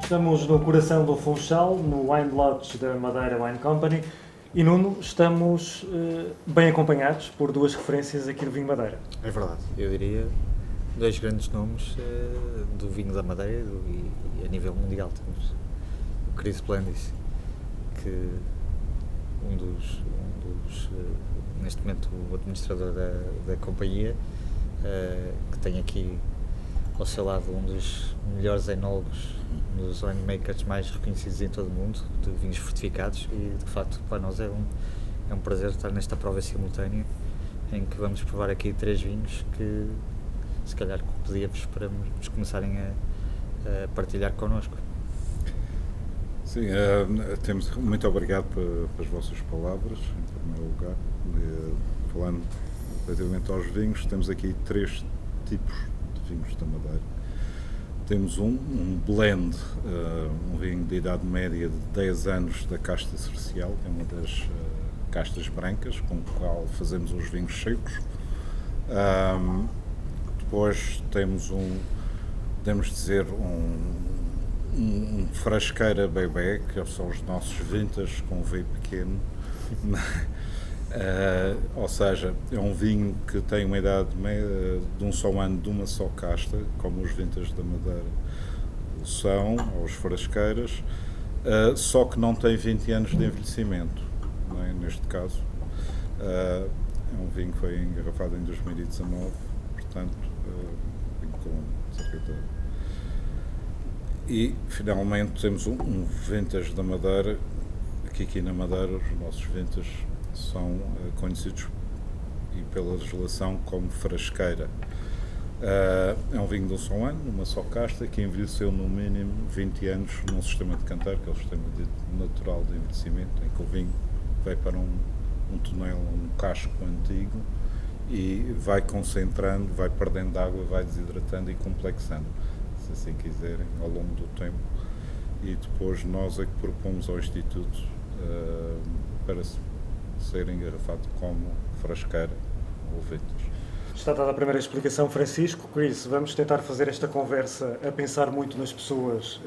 Estamos no coração do Funchal, no Wine Lodge da Madeira Wine Company. E Nuno, estamos bem acompanhados por duas referências aqui do vinho Madeira. É verdade, eu diria dois grandes nomes do vinho da Madeira e a nível mundial. Temos o Chris Blandis, que um dos neste momento o administrador da companhia, que tem aqui ao seu lado um dos melhores enólogos, um dos winemakers mais reconhecidos em todo o mundo, de vinhos fortificados, e de facto para nós é um prazer estar nesta prova simultânea, em que vamos provar aqui 3 vinhos que se calhar pedíamos para nos começarem a partilhar connosco. Sim, muito obrigado pelas vossas palavras, em primeiro lugar. Falando relativamente aos vinhos, temos aqui 3 tipos de vinhos da Madeira. Temos um blend, um vinho de idade média de 10 anos da casta cercial, que é uma das castas brancas, com o qual fazemos os vinhos secos. Depois temos podemos dizer, um frasqueira bebê, que são os nossos vintas com V pequeno. Ou seja, é um vinho que tem uma idade média de um só ano, de uma só casta, como os vintas da Madeira são, ou os frasqueiras, só que não tem 20 anos de envelhecimento, não é? Neste caso. É um vinho que foi engarrafado em 2019, portanto, vinho com cerca de... E, finalmente, temos um vintas da Madeira, aqui na Madeira, os nossos vintas são conhecidos e pela legislação como frasqueira. É um vinho de um só ano, uma só casta, que envelheceu no mínimo 20 anos num sistema de cantar, que é o sistema natural de envelhecimento, em que o vinho vai para um tonel, um casco antigo, e vai concentrando, vai perdendo água, vai desidratando e complexando, se assim quiserem, ao longo do tempo. E depois nós é que propomos ao Instituto para ser engarrafado como frasqueira ou vintas. Está dada a primeira explicação, Francisco. Chris, vamos tentar fazer esta conversa a pensar muito nas pessoas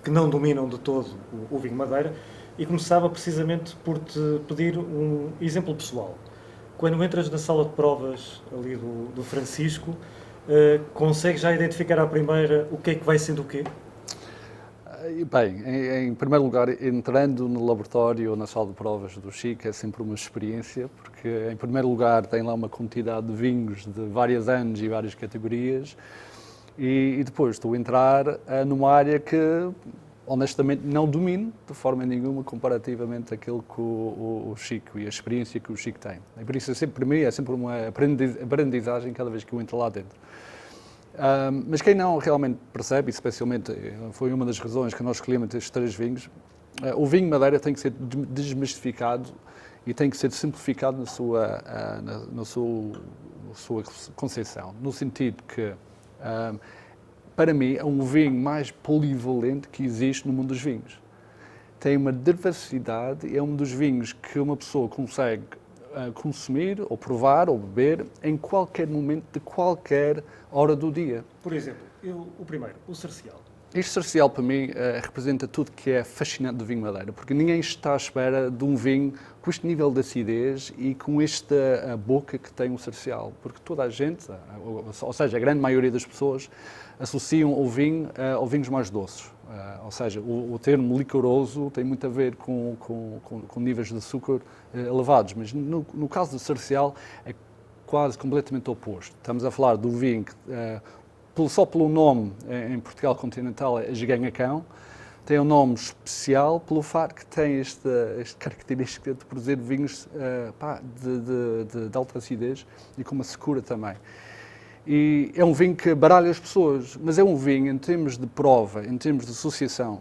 que não dominam de todo o vinho Madeira, e começava precisamente por te pedir um exemplo pessoal. Quando entras na sala de provas ali do Francisco, consegues já identificar à primeira o que é que vai sendo o quê? Bem, em primeiro lugar, entrando no laboratório ou na sala de provas do Chico é sempre uma experiência, porque em primeiro lugar tem lá uma quantidade de vinhos de vários anos e várias categorias, e depois estou a entrar numa área que honestamente não domino de forma nenhuma comparativamente àquilo que o Chico e a experiência que o Chico tem. E por isso, para mim, é sempre uma aprendizagem cada vez que eu entro lá dentro. Mas quem não realmente percebe, e especialmente foi uma das razões que nós escolhemos estes 3 vinhos, o vinho Madeira tem que ser desmistificado e tem que ser simplificado na sua concepção, no sentido que, para mim, é um vinho mais polivalente que existe no mundo dos vinhos. Tem uma diversidade, é um dos vinhos que uma pessoa consegue consumir, ou provar, ou beber, em qualquer momento, de qualquer hora do dia. Por exemplo, o primeiro, o cercial. Este cercial, para mim, representa tudo que é fascinante do vinho Madeira, porque ninguém está à espera de um vinho com este nível de acidez e com esta boca que tem o cercial, porque toda a gente, ou seja, a grande maioria das pessoas, associam o vinho a vinhos mais doces. Ou seja, o termo licoroso tem muito a ver com níveis de açúcar elevados, mas no caso do cercial é quase completamente oposto. Estamos a falar do vinho que, só pelo nome em Portugal continental, é Giganhacão, tem um nome especial pelo facto que tem esta característica de produzir vinhos de alta acidez e com uma secura também. E é um vinho que baralha as pessoas, mas é um vinho, em termos de prova, em termos de associação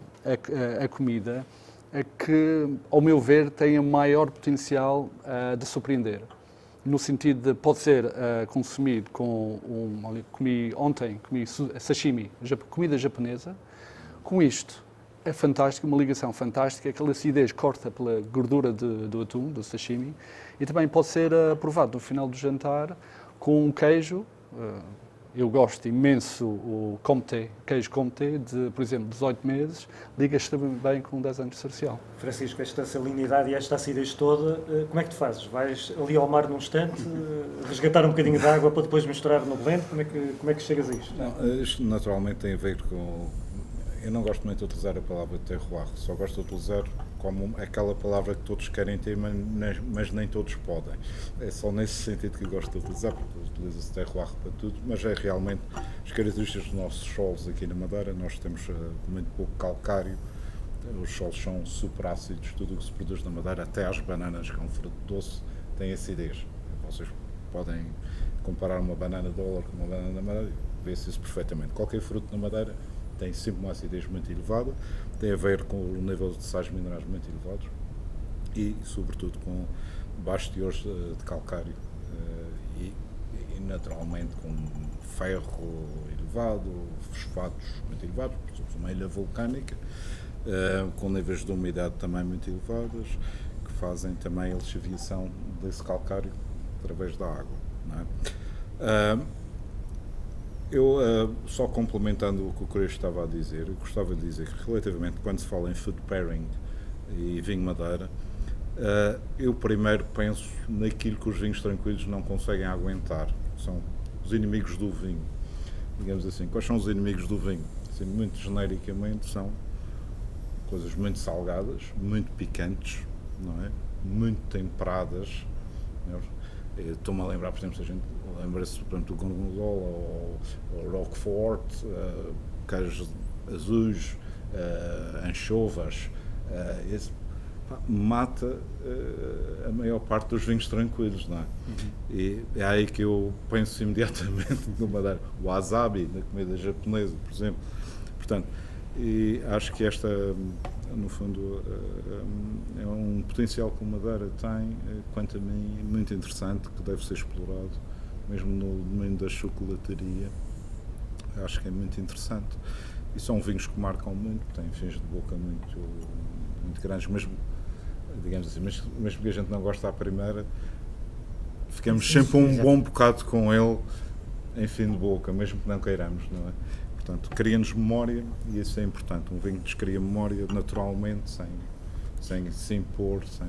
à comida, que, ao meu ver, tem o maior potencial de surpreender. No sentido de pode ser consumido com comi sashimi, comida japonesa. Com isto é fantástico, uma ligação fantástica, aquela acidez corta pela gordura do atum, do sashimi, e também pode ser provado no final do jantar com um queijo Eu gosto imenso o Comté, queijo Comté, de, por exemplo, 18 meses, liga-se também bem com 10 anos de Sarcial. Francisco, esta salinidade e esta acidez toda, como é que tu fazes? Vais ali ao mar num instante, resgatar um bocadinho de água para depois misturar no blend? Como é que chegas a isto? Não, isto naturalmente tem a ver com... Eu não gosto muito de utilizar a palavra terroir, só gosto de utilizar como aquela palavra que todos querem ter, mas nem todos podem. É só nesse sentido que eu gosto de utilizar, porque utiliza-se terroir para tudo, mas é realmente as características dos nossos solos aqui na Madeira. Nós temos muito pouco calcário, os solos são super ácidos, tudo o que se produz na Madeira, até as bananas, que é um fruto doce, tem acidez. Vocês podem comparar uma banana de dólar com uma banana da Madeira, vê-se isso perfeitamente. Qualquer fruto na Madeira tem sempre uma acidez muito elevada, tem a ver com o nível de sais minerais muito elevados e, sobretudo, com baixos teores de calcário e, naturalmente, com ferro elevado, fosfatos muito elevados, por exemplo, uma ilha vulcânica, com níveis de umidade também muito elevadas, que fazem também a lixiviação desse calcário através da água. Não é? Eu, só complementando o que o Crespo estava a dizer, eu gostava de dizer que, relativamente, quando se fala em food pairing e vinho Madeira, eu primeiro penso naquilo que os vinhos tranquilos não conseguem aguentar. São os inimigos do vinho, digamos assim. Quais são os inimigos do vinho? Assim, muito genericamente, são coisas muito salgadas, muito picantes, não é? Muito temperadas. Estou-me a lembrar, por exemplo, se a gente lembra-se do Gorgonzola ou Roquefort, queijos azuis, anchovas, mata a maior parte dos vinhos tranquilos, não é? E é aí que eu penso imediatamente no Madeira. O wasabi, na comida japonesa, por exemplo. Portanto, e acho que esta, no fundo, é um potencial que o Madeira tem, quanto a mim, muito interessante, que deve ser explorado, mesmo no domínio da chocolataria. Acho que é muito interessante. E são vinhos que marcam muito, têm fins de boca muito grandes, mesmo, digamos assim, mesmo que a gente não goste à primeira, ficamos sempre um bom bocado com ele em fim de boca, mesmo que não queiramos, não é? Portanto, cria-nos memória e isso é importante. Um vinho que nos cria memória naturalmente, sem se impor, sem...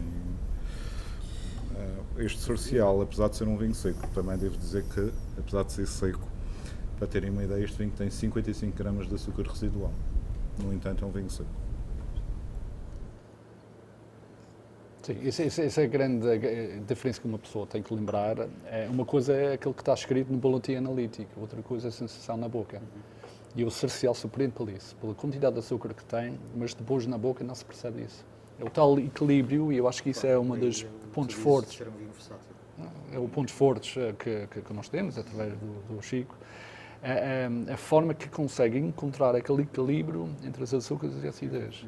Este Sarcial, apesar de ser um vinho seco, também devo dizer que, apesar de ser seco, para terem uma ideia, este vinho tem 55 gramas de açúcar residual. No entanto, é um vinho seco. Sim, essa é a grande diferença que uma pessoa tem que lembrar. Uma coisa é aquilo que está escrito no boletim analítico, outra coisa é a sensação na boca. E o Sarcial surpreende por isso, pela quantidade de açúcar que tem, mas depois na boca não se percebe isso. É o tal equilíbrio, e eu acho que isso é uma dos pontos fortes. É o ponto fortes que nós temos, através do Chico. A forma que consegue encontrar aquele equilíbrio entre as açúcares e a acidez.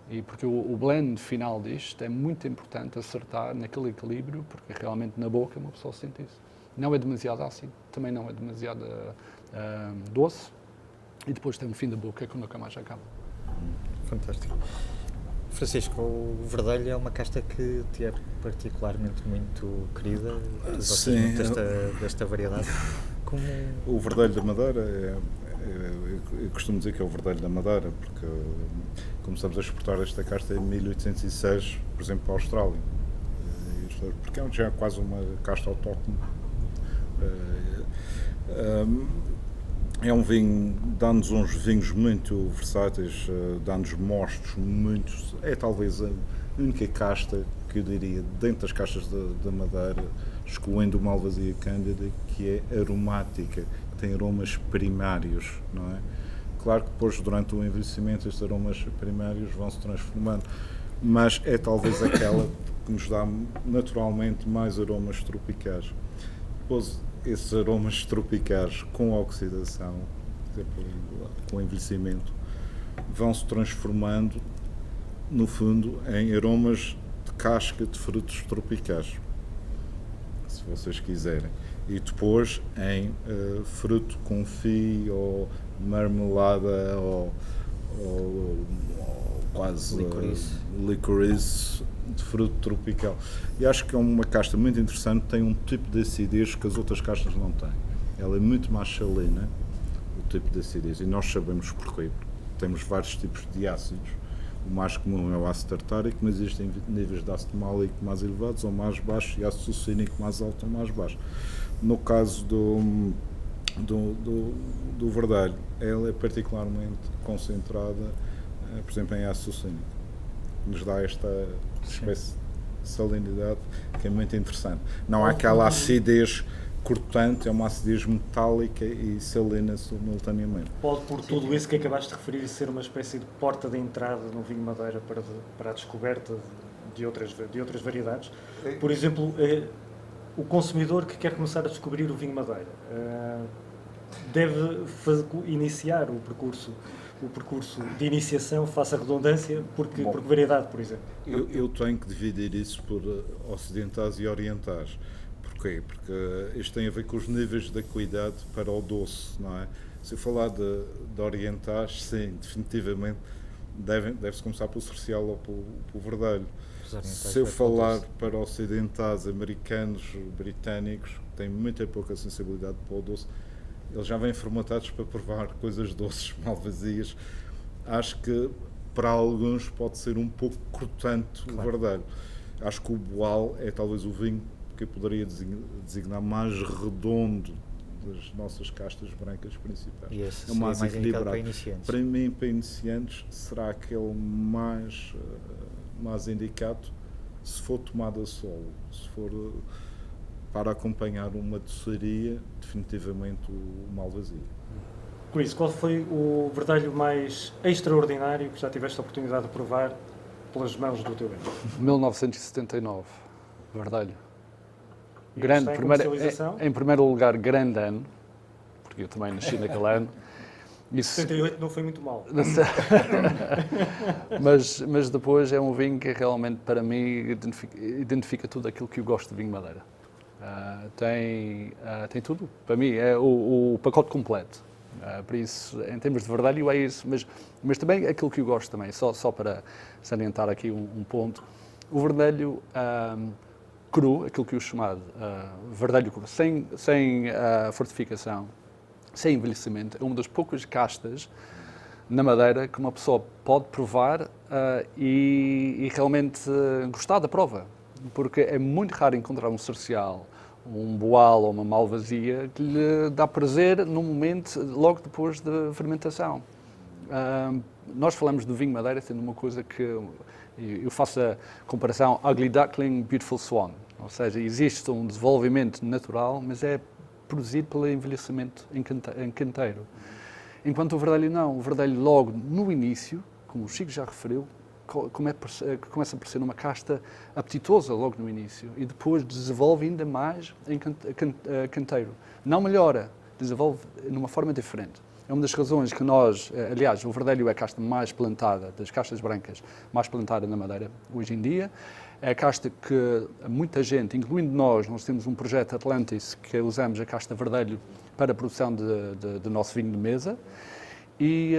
E porque o blend final disto é muito importante acertar naquele equilíbrio, porque realmente na boca uma pessoa sente isso. Não é demasiado ácido, também não é demasiado doce, e depois tem um fim da boca que nunca mais acaba. Fantástico. Francisco, o verdelho é uma casta que te é particularmente muito querida. Sim. Muito desta variedade. Como... O verdelho da Madeira eu costumo dizer que é o verdelho da Madeira, porque começamos a exportar esta casta em 1806, por exemplo, para a Austrália. Porque é já quase uma casta autóctone. É um vinho, dá-nos uns vinhos muito versáteis, dá-nos mostos muito... É talvez a única casta que eu diria, dentro das castas da Madeira, excluindo uma Malvasia cândida, que é aromática, que tem aromas primários, não é? Claro que depois, durante o envelhecimento, estes aromas primários vão se transformando, mas é talvez aquela que nos dá naturalmente mais aromas tropicais. Depois, esses aromas tropicais com a oxidação, com o envelhecimento, vão se transformando, no fundo, em aromas de casca de frutos tropicais, se vocês quiserem. E depois em fruto confit ou marmelada ou quase licorice de fruto tropical. E acho que é uma casta muito interessante, tem um tipo de acidez que as outras castas não têm. ela é muito mais salina, o tipo de acidez, e nós sabemos porquê. Temos vários tipos de ácidos. O mais comum é o ácido tartárico, mas existem níveis de ácido málico mais elevados ou mais baixos e ácido succínico mais alto ou mais baixo. No caso do verdelho, ela é particularmente concentrada, por exemplo, em ácido succínico. Nos dá esta espécie de salinidade que é muito interessante. Não há aquela acidez cortante, é uma acidez metálica e salina simultaneamente. Pode, por tudo isso que acabaste de referir, ser uma espécie de porta de entrada no vinho Madeira para a descoberta de outras variedades. Por exemplo, o consumidor que quer começar a descobrir o vinho Madeira deve iniciar o percurso de iniciação, faça a redundância, porque variedade, por exemplo. Eu tenho que dividir isso por ocidentais e orientais. Porquê? Porque isto tem a ver com os níveis de acuidade para o doce, não é? Se eu falar de orientais, sim, definitivamente deve-se começar pelo cercial ou pelo verdelho. Se eu falar para ocidentais, americanos, britânicos, que têm muita pouca sensibilidade para o doce, eles já vêm formatados para provar coisas doces, malvazias. Acho que para alguns pode ser um pouco cortante o verdelho. Acho que o Boal é talvez o vinho que eu poderia designar mais redondo das nossas castas brancas principais. E esse é mais equilibrado. Para iniciantes. Para mim, para iniciantes, será aquele mais indicado se for tomado a solo, se for para acompanhar uma doçaria, definitivamente o Malvasia. Por isso, qual foi o verdelho mais extraordinário que já tiveste a oportunidade de provar pelas mãos do teu vinho? 1979, verdelho. E Grande, está em comercialização? em primeiro lugar, grande ano, porque eu também nasci naquele ano. Isso, 78 não foi muito mal. mas depois é um vinho que realmente, para mim, identifica tudo aquilo que eu gosto de vinho Madeira. Tem tudo. Para mim, é o pacote completo. Por isso, em termos de verdelho, é isso. Mas também aquilo que eu gosto também, só para salientar aqui um ponto. O verdelho cru, aquilo que eu chamado verdelho cru, sem fortificação, sem envelhecimento, é uma das poucas castas na Madeira que uma pessoa pode provar e realmente gostar da prova. Porque é muito raro encontrar um cercial, um boal ou uma malvasia que lhe dá prazer no momento, logo depois da fermentação. Nós falamos do vinho Madeira sendo uma coisa que eu faço a comparação Ugly Duckling, Beautiful Swan. Ou seja, existe um desenvolvimento natural, mas é produzido pelo envelhecimento em canteiro. Enquanto o verdelho não. O verdelho logo no início, como o Chico já referiu, começa por ser uma casta apetitosa logo no início e depois desenvolve ainda mais em canteiro. Não melhora, desenvolve de uma forma diferente. É uma das razões que nós, aliás, o verdelho é a casta mais plantada, das castas brancas, mais plantada na Madeira hoje em dia. É a casta que muita gente, incluindo nós temos um projeto Atlantis que usamos a casta verdelho para a produção de nosso vinho de mesa e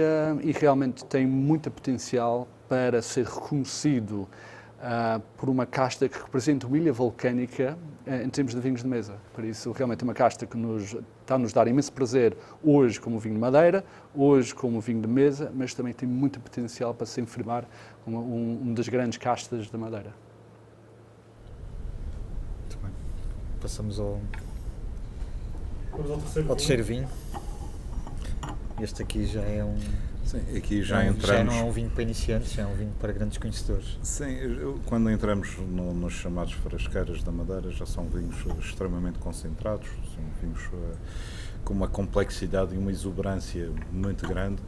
realmente tem muito potencial para ser reconhecido por uma casta que representa uma ilha vulcânica em termos de vinhos de mesa. Por isso, realmente é uma casta que está a nos dar imenso prazer hoje como vinho de madeira, hoje como vinho de mesa, mas também tem muito potencial para se afirmar como uma das grandes castas da Madeira. Muito bem. Passamos ao Vamos ao terceiro vinho. Este aqui já é um... Sim, aqui já não, entramos... Já não é um vinho para iniciantes, já é um vinho para grandes conhecedores. Sim, quando entramos nos chamados frasqueiras da Madeira, já são vinhos extremamente concentrados, são vinhos com uma complexidade e uma exuberância muito grande.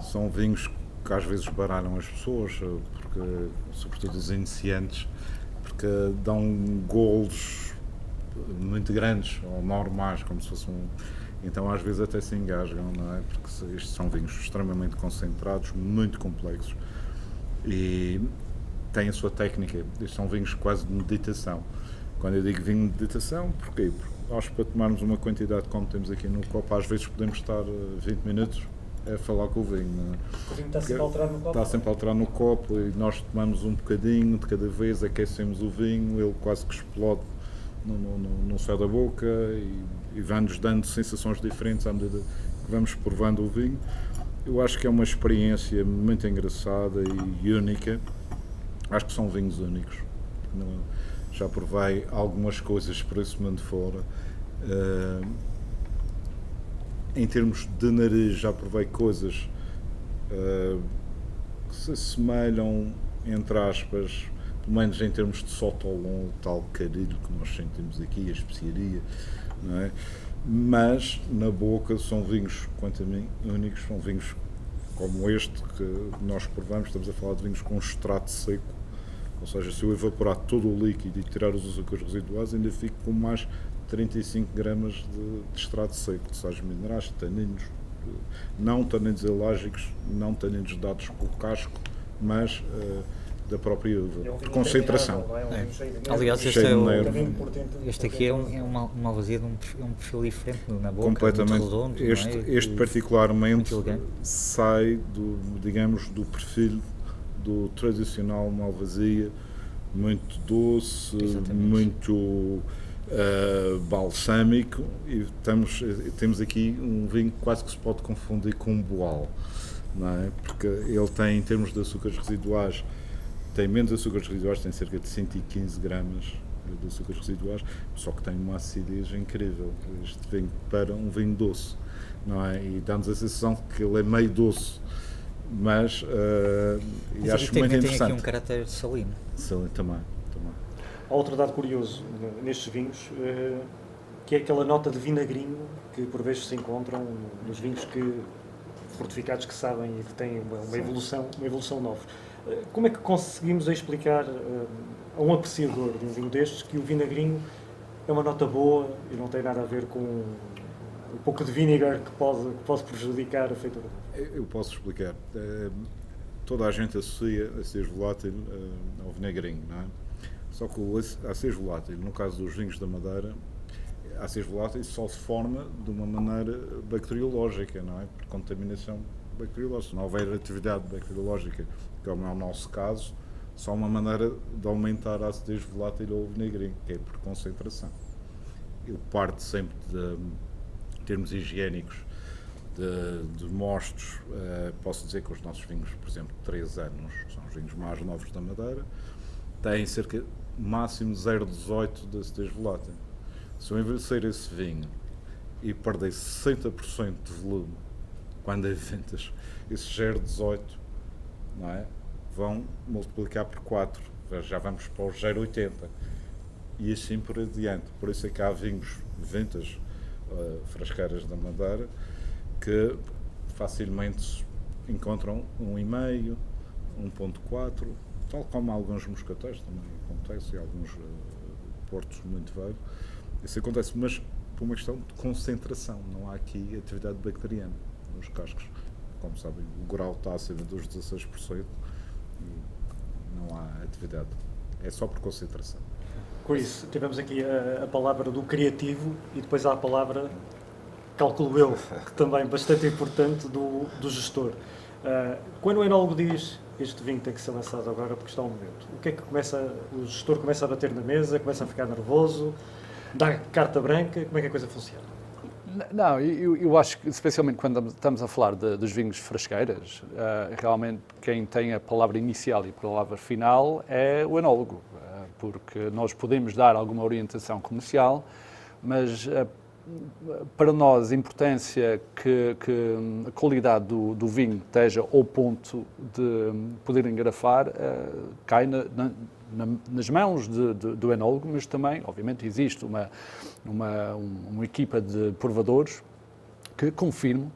São vinhos que às vezes baralham as pessoas, porque, sobretudo os iniciantes, porque dão golos muito grandes ou normais, como se fosse Então às vezes até se engasgam, não é? Porque estes são vinhos extremamente concentrados, muito complexos e têm a sua técnica. Estes são vinhos quase de meditação. Quando eu digo vinho de meditação, porquê? Porque nós, para tomarmos uma quantidade como temos aqui no copo, às vezes podemos estar 20 minutos a falar com o vinho. Não é? O vinho está sempre a alterar no copo? Está sempre a alterar no copo e nós tomamos um bocadinho de cada vez, aquecemos o vinho, ele quase que explode no céu da boca e vai-nos dando sensações diferentes à medida que vamos provando o vinho. Eu acho que é uma experiência muito engraçada e única. Acho que são vinhos únicos. Já provei algumas coisas por esse mundo fora. Em termos de nariz, já provei coisas que se assemelham, entre aspas, pelo menos em termos de sotolon, o tal carilho que nós sentimos aqui, a especiaria, não é? Mas na boca são vinhos, quanto a mim, únicos. São vinhos como este que nós provamos. Estamos a falar de vinhos com extrato seco, ou seja, se eu evaporar todo o líquido e tirar os açúcares residuais, ainda fico com mais 35 gramas de extrato seco, de sais minerais, taninos, não taninos elágicos, não taninos dados pelo casco, mas da própria uva, por concentração. Aliás, este aqui é uma malvasia de um perfil diferente na boca, completamente muito redondo. Este particularmente sai do perfil do tradicional malvasia, muito doce, muito balsâmico, e temos aqui um vinho que quase que se pode confundir com um boal, não é? Porque ele tem, em termos de açúcares residuais, tem menos açúcares residuais, tem cerca de 115 gramas de açúcares residuais, só que tem uma acidez incrível, este vinho, para um vinho doce, não é? E dá-nos a sensação que ele é meio doce, mas e acho muito interessante. Tem aqui um caráter salino. Salino também. Há outro dado curioso nestes vinhos, que é aquela nota de vinagrinho que por vezes se encontram nos vinhos fortificados que sabem e que têm uma evolução nova. Como é que conseguimos explicar a um apreciador de um vinho destes que o vinagrinho é uma nota boa e não tem nada a ver com um pouco de vinegar que pode prejudicar a feitura? Eu posso explicar. Toda a gente associa a aceso volátil ao vinagrinho, não é? Só que o aceso volátil, no caso dos vinhos da Madeira, a aceso volátil só se forma de uma maneira bacteriológica, não é? Por contaminação bacteriológica. Se não houver atividade bacteriológica, como é o nosso caso, só uma maneira de aumentar a acidez volátil ou o vinagrinho, que é por concentração. Eu parto sempre em termos higiênicos, de mostos. Posso dizer que os nossos vinhos, por exemplo, de 3 anos, são os vinhos mais novos da Madeira, têm cerca máximo 0,18 de acidez volátil. Se eu envelhecer esse vinho e perder 60% de volume quando é ventas, esses 0,18, não é, vão multiplicar por 4, já vamos para os 0,80 e assim por adiante. Por isso é que há vinhos ventas frasqueiras da Madeira que facilmente encontram 1,5, 1,4, tal como alguns moscatéis também acontece, e alguns portos muito velhos. Isso acontece, mas por uma questão de concentração. Não há aqui atividade bacteriana nos cascos. Como sabem, o grau está acima dos 16% e não há atividade. É só por concentração. Com isso, tivemos aqui a palavra do criativo e depois há a palavra, calculo eu, que também bastante importante, do gestor. Quando o enólogo diz este vinho tem que ser lançado agora porque está ao momento, o que é que o gestor começa a bater na mesa, começa a ficar nervoso, dá carta branca, como é que a coisa funciona? Não, eu acho que, especialmente quando estamos a falar dos vinhos frasqueiras, realmente quem tem a palavra inicial e a palavra final é o enólogo, porque nós podemos dar alguma orientação comercial, mas para nós a importância que a qualidade do vinho esteja ao ponto de poder engarrafar cai nas mãos do enólogo, mas também, obviamente, existe uma equipa de provadores que confirmam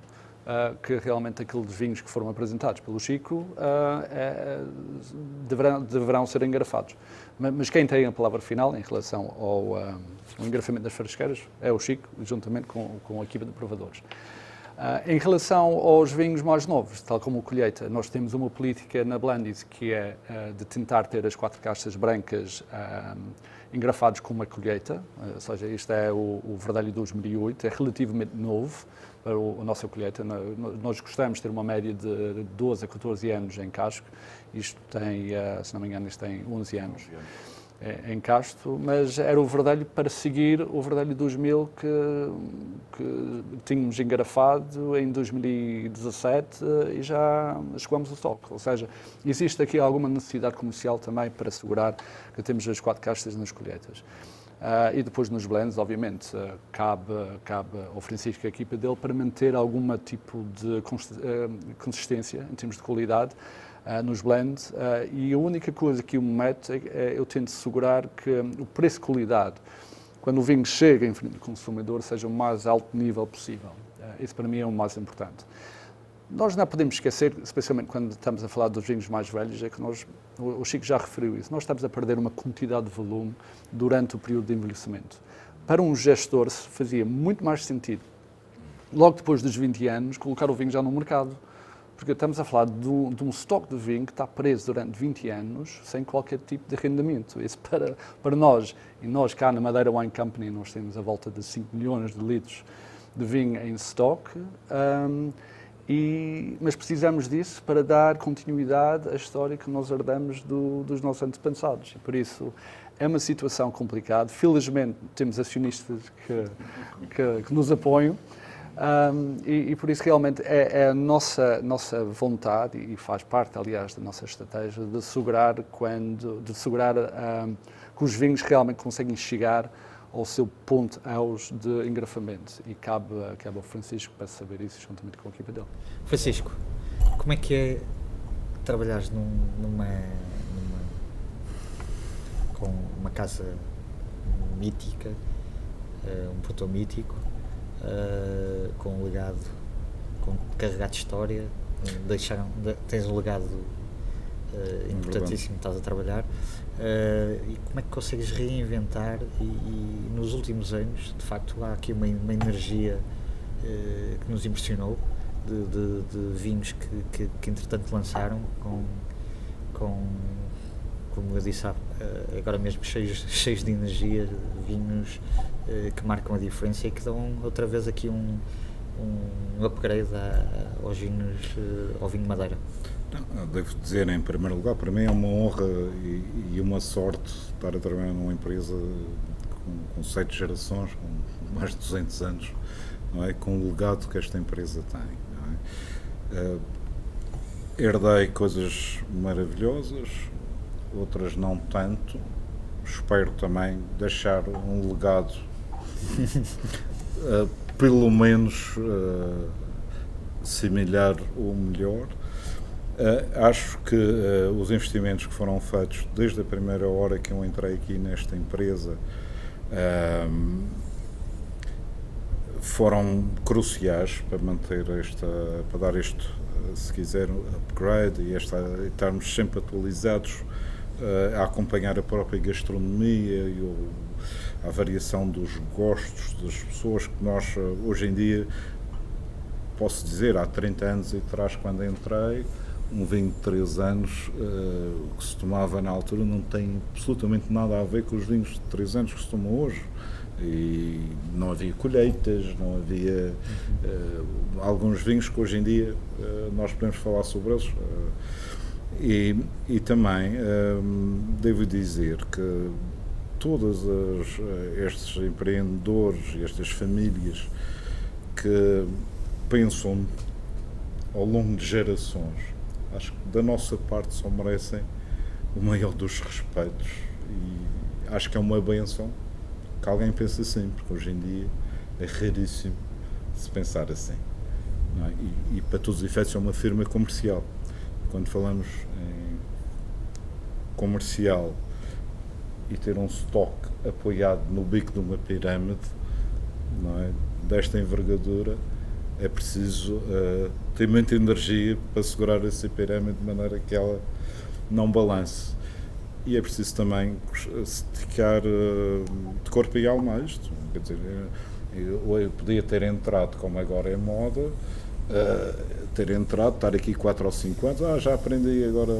que realmente aqueles vinhos que foram apresentados pelo Chico deverão ser engarrafados. Mas quem tem a palavra final em relação ao engarrafamento das frasqueiras é o Chico, juntamente com a equipa de provadores. Em relação aos vinhos mais novos, tal como o Colheita, nós temos uma política na Blandis que é de tentar ter as 4 caixas brancas engrafados com uma colheita, ou seja, este é o Verdelho 2008, é relativamente novo para a nossa colheita. Nós gostamos de ter uma média de 12 a 14 anos em casco, isto tem, se não me engano, isto tem 11 anos. em Casto, mas era o Verdelho para seguir o Verdelho 2000 que tínhamos engarrafado em 2017 e já chegamos ao estoque. Ou seja, existe aqui alguma necessidade comercial também para assegurar que temos as 4 castas nas colheitas. E depois nos blends, obviamente, cabe ao Francisco e à equipa dele para manter algum tipo de consistência em termos de qualidade nos blends, e a única coisa que eu me meto é eu tento assegurar que o preço de qualidade, quando o vinho chega em frente do consumidor, seja o mais alto nível possível. Isso para mim é o mais importante. Nós não podemos esquecer, especialmente quando estamos a falar dos vinhos mais velhos, é que o Chico já referiu isso, nós estamos a perder uma quantidade de volume durante o período de envelhecimento. Para um gestor fazia muito mais sentido, logo depois dos 20 anos, colocar o vinho já no mercado. Porque estamos a falar de um estoque de vinho que está preso durante 20 anos sem qualquer tipo de rendimento. Isso para nós, e nós cá na Madeira Wine Company, nós temos a volta de 5 milhões de litros de vinho em estoque, mas precisamos disso para dar continuidade à história que nós herdamos dos nossos antepassados. E por isso é uma situação complicada. Felizmente temos acionistas que nos apoiam. E por isso realmente é a nossa vontade, e faz parte, aliás, da nossa estratégia, de assegurar que os vinhos realmente conseguem chegar ao seu ponto auge de engarrafamento. E cabe ao Francisco para saber isso, juntamente com a equipa dele. Francisco, como é que é trabalhares com uma casa mítica, um produtor mítico, com um legado carregado de história, tens um legado importantíssimo que estás a trabalhar, e como é que consegues reinventar e nos últimos anos, de facto, há aqui uma energia que nos impressionou de vinhos que entretanto lançaram como eu disse agora mesmo, cheios de energia, vinhos que marcam a diferença e que dão outra vez aqui um upgrade aos vinhos, ao vinho Madeira. Devo dizer, em primeiro lugar, para mim é uma honra e uma sorte estar a trabalhar numa empresa com 7 gerações, com mais de 200 anos, não é? Com o legado que esta empresa tem. Não é? Herdei coisas maravilhosas, outras não tanto. Espero também deixar um legado pelo menos similar ou melhor. Acho que os investimentos que foram feitos desde a primeira hora que eu entrei aqui nesta empresa foram cruciais para manter para dar este, se quiser, upgrade e estarmos sempre atualizados, a acompanhar a própria gastronomia e a variação dos gostos das pessoas, que nós hoje em dia, posso dizer, há 30 anos atrás, quando entrei, um vinho de 3 anos que se tomava na altura não tem absolutamente nada a ver com os vinhos de 3 anos que se tomam hoje. E não havia colheitas, não havia alguns vinhos que hoje em dia nós podemos falar sobre eles. E também devo dizer que todos estes empreendedores e estas famílias que pensam ao longo de gerações, acho que da nossa parte só merecem o maior dos respeitos, e acho que é uma bênção que alguém pense assim, porque hoje em dia é raríssimo se pensar assim, não é? E para todos os efeitos é uma firma comercial. Quando falamos em comercial e ter um estoque apoiado no bico de uma pirâmide, não é, desta envergadura, é preciso ter muita energia para segurar essa pirâmide de maneira que ela não balance. E é preciso também se dedicar de corpo e alma a isto. Quer dizer, eu podia ter entrado, como agora é moda, ter entrado, estar aqui 4 ou 5 anos, já aprendi agora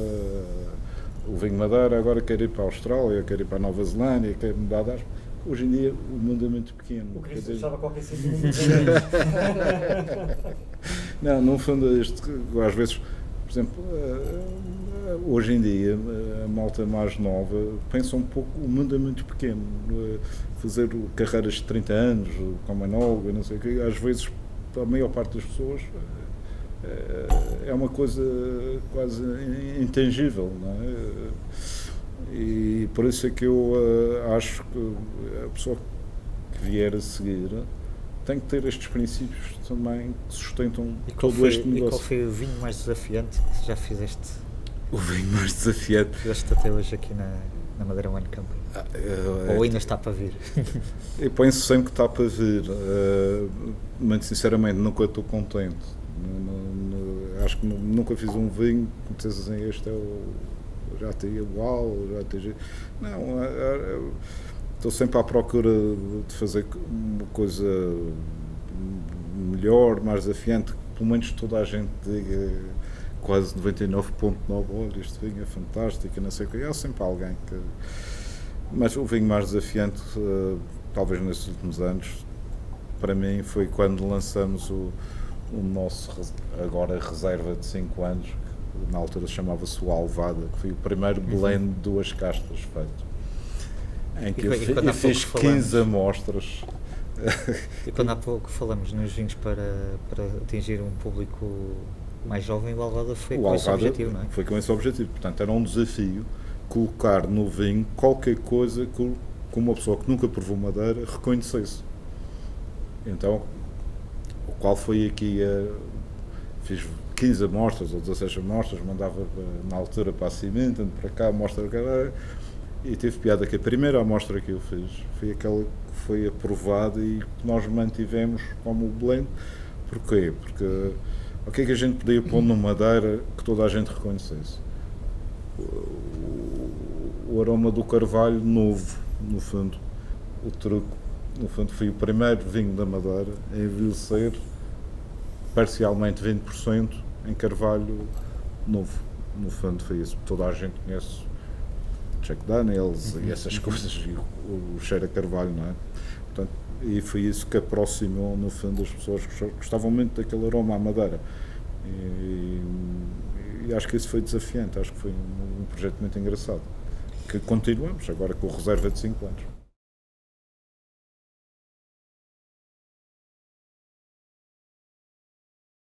o vinho Madeira, agora quero ir para a Austrália, quero ir para a Nova Zelândia, quero mudar de ar. Hoje em dia o mundo é muito pequeno. O Cristo deixava qualquer sentido. Não, no fundo, às vezes exemplo, hoje em dia, a malta mais nova pensa um pouco, o mundo é muito pequeno. Fazer carreiras de 30 anos, com Manolga, não sei o quê, às vezes, a maior parte das pessoas, é uma coisa quase intangível, não é? E por isso é que eu acho que a pessoa que vier a seguir tem que ter estes princípios também que sustentam todo este negócio. E qual foi o vinho mais desafiante que já fizeste? O vinho mais desafiante? Fizeste até hoje aqui na Madeira Wine Company? Ou ainda está para vir? Eu penso sempre que está para vir. Muito sinceramente, nunca estou contente. Acho que nunca fiz um vinho que me dissesse assim, este é o... já tem igual, já tem... Não, estou sempre à procura de fazer uma coisa melhor, mais desafiante, que pelo menos toda a gente diga quase 99,9%, olha, este vinho é fantástico, não sei o que. Há sempre alguém que... Mas o vinho mais desafiante, talvez nestes últimos anos, para mim foi quando lançamos o nosso, agora reserva de 5 anos, que na altura chamava-se o Alvada, que foi o primeiro blend de 2 castas feito. Em que eu fiz 15 amostras. E quando há pouco falamos nos vinhos para atingir um público mais jovem, o Alvada foi com esse objetivo, não é? Foi com esse objetivo. Portanto, era um desafio colocar no vinho qualquer coisa que uma pessoa que nunca provou Madeira reconhecesse. Então, o qual foi aqui, fiz 15 amostras ou 16 amostras, mandava na altura para a Cimenta, para cá, amostra cá, e teve piada que a primeira amostra que eu fiz foi aquela que foi aprovada e que nós mantivemos como blend. Porquê? Porque o que é que a gente podia pôr no Madeira que toda a gente reconhecesse? O aroma do carvalho novo, no fundo, o truco, no fundo foi o primeiro vinho da Madeira a envelhecer parcialmente 20% em carvalho novo, no fundo foi isso, toda a gente conhece Jack Daniels e essas coisas, e o cheiro a carvalho, não é? Portanto, e foi isso que aproximou, no fundo, as pessoas que gostavam muito daquele aroma à Madeira. E acho que isso foi desafiante, acho que foi um projeto muito engraçado, que continuamos agora com a reserva de 5 anos.